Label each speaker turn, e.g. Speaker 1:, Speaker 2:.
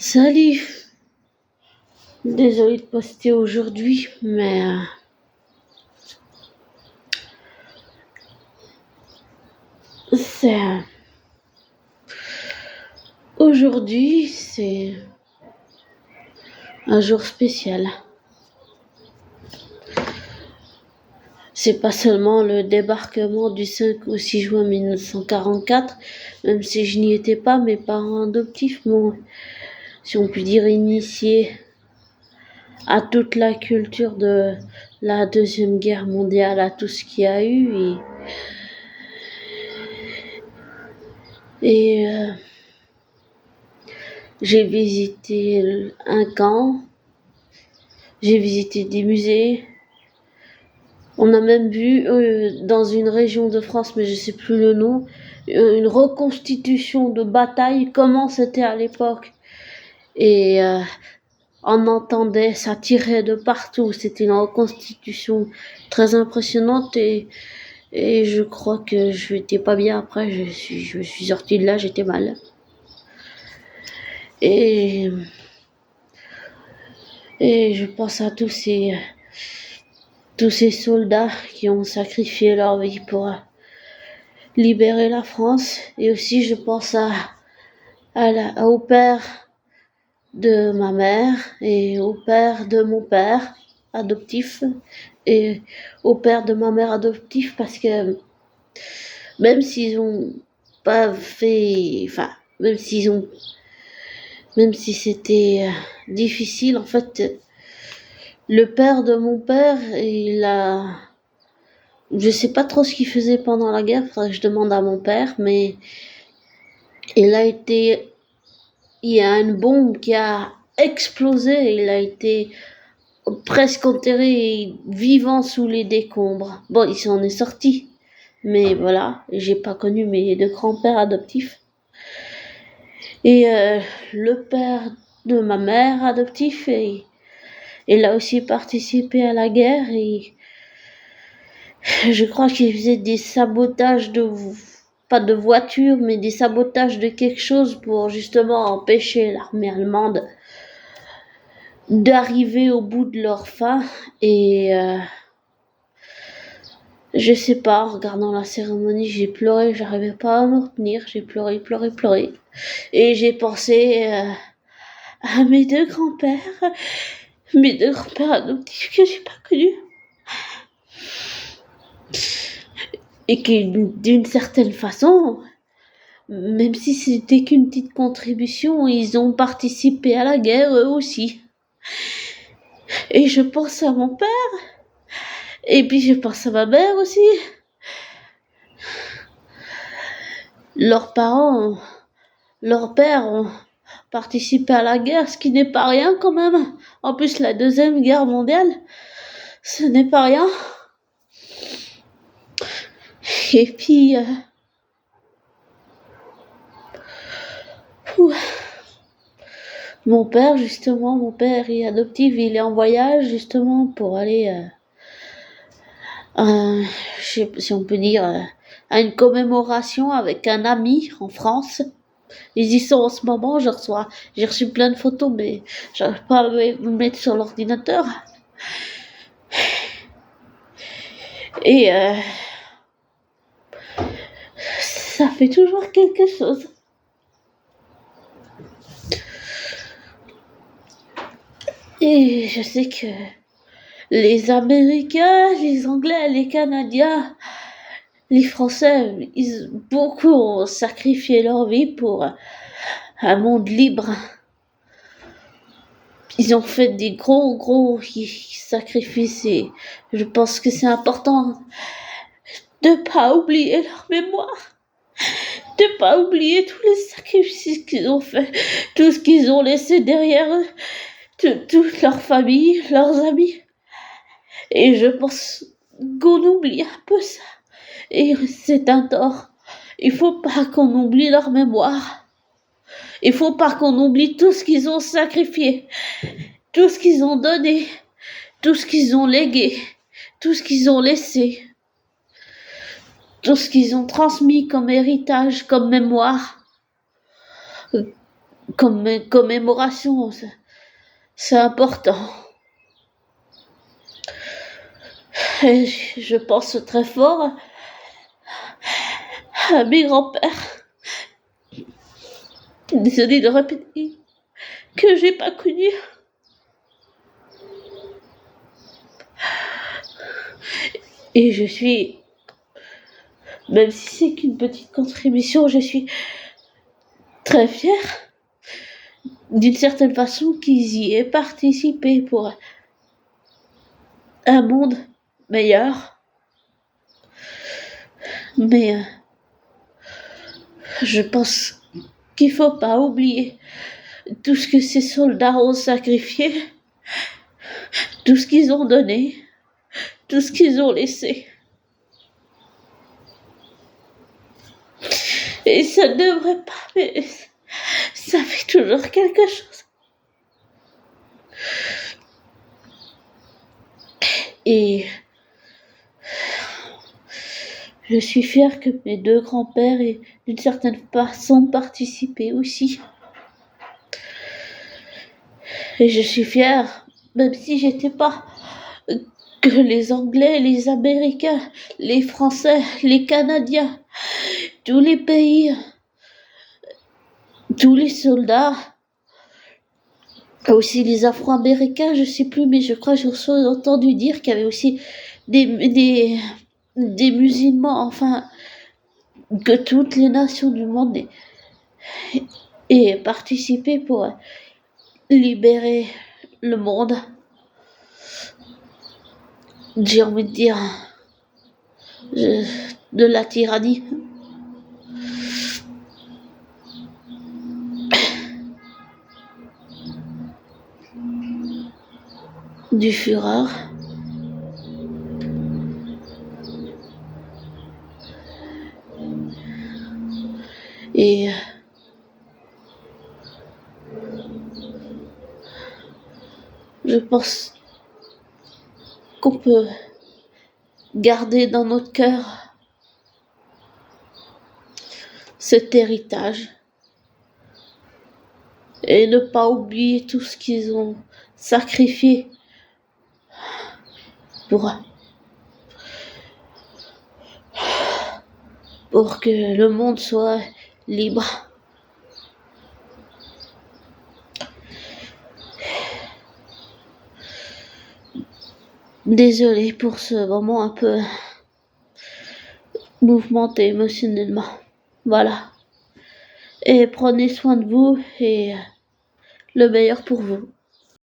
Speaker 1: Salut, désolée de poster aujourd'hui, mais c'est aujourd'hui, c'est un jour spécial. C'est pas seulement le débarquement du 5 au 6 juin 1944, même si je n'y étais pas, mes parents adoptifs m'ont, si on peut dire, initié à toute la culture de la Deuxième Guerre mondiale, à tout ce qu'il y a eu. Et j'ai visité un camp, j'ai visité des musées. On a même vu dans une région de France, mais je sais plus le nom, une reconstitution de bataille, comment c'était à l'époque. Et on entendait, ça tirait de partout. C'était une reconstitution très impressionnante et je crois que je n'étais pas bien après. Je suis sortie de là, j'étais mal. Et je pense à tous ces soldats qui ont sacrifié leur vie pour libérer la France. Et aussi je pense au père de ma mère et au père de mon père adoptif et au père de ma mère adoptive, parce que même s'ils ont pas fait, enfin même si c'était difficile, en fait le père de mon père, je sais pas trop ce qu'il faisait pendant la guerre, faudrait que je demande à mon père, mais il y a une bombe qui a explosé et il a été presque enterré vivant sous les décombres. Bon, il s'en est sorti, mais voilà, j'ai pas connu mes deux grands-pères adoptifs. Et le père de ma mère adoptif, il a aussi participé à la guerre et je crois qu'il faisait des sabotages pas de voitures, mais des sabotages de quelque chose pour justement empêcher l'armée allemande d'arriver au bout de leur faim. Et je sais pas, en regardant la cérémonie, j'ai pleuré, j'arrivais pas à me retenir, j'ai pleuré. Et j'ai pensé à mes deux grands-pères adoptifs que j'ai pas connus. Et qui, d'une certaine façon, même si c'était qu'une petite contribution, ils ont participé à la guerre eux aussi. Et je pense à mon père, et puis je pense à ma mère aussi. Leurs pères ont participé à la guerre, ce qui n'est pas rien quand même. En plus, la Deuxième Guerre mondiale, ce n'est pas rien. Et puis mon père est adoptif, il est en voyage justement pour aller, je sais pas si on peut dire, à une commémoration avec un ami en France. Ils y sont en ce moment, j'ai reçu plein de photos, mais j'arrive pas à me mettre sur l'ordinateur. Et ça fait toujours quelque chose. Et je sais que les Américains, les Anglais, les Canadiens, les Français, beaucoup ont sacrifié leur vie pour un monde libre. Ils ont fait des gros sacrifices et je pense que c'est important de pas oublier leur mémoire, de pas oublier tous les sacrifices qu'ils ont fait, tout ce qu'ils ont laissé derrière eux, toute leur famille, leurs amis. Et je pense qu'on oublie un peu ça. Et c'est un tort. Il faut pas qu'on oublie leur mémoire. Il faut pas qu'on oublie tout ce qu'ils ont sacrifié, tout ce qu'ils ont donné, tout ce qu'ils ont légué, tout ce qu'ils ont laissé, tout ce qu'ils ont transmis comme héritage, comme mémoire. comme commémoration, c'est important. Et je pense très fort à mes grands-pères. Désolée de répéter que j'ai pas connu. Et je suis, même si c'est qu'une petite contribution, je suis très fière d'une certaine façon qu'ils y aient participé pour un monde meilleur. Mais je pense qu'il faut pas oublier tout ce que ces soldats ont sacrifié, tout ce qu'ils ont donné, tout ce qu'ils ont laissé. Et ça ne devrait pas, mais ça fait toujours quelque chose. Et je suis fière que mes deux grands-pères aient d'une certaine façon participé aussi. Et je suis fière, même si j'étais pas, que les Anglais, les Américains, les Français, les Canadiens, tous les pays, tous les soldats, aussi les Afro-Américains, je sais plus, mais je crois que j'ai entendu dire qu'il y avait aussi des musulmans, enfin, que toutes les nations du monde aient participé pour libérer le monde. J'ai envie de dire de la tyrannie. Du Führer. Et je pense qu'on peut garder dans notre cœur cet héritage et ne pas oublier tout ce qu'ils ont sacrifié pour que le monde soit libre. Désolée pour ce moment un peu mouvementé émotionnellement. Voilà. Et prenez soin de vous et le meilleur pour vous.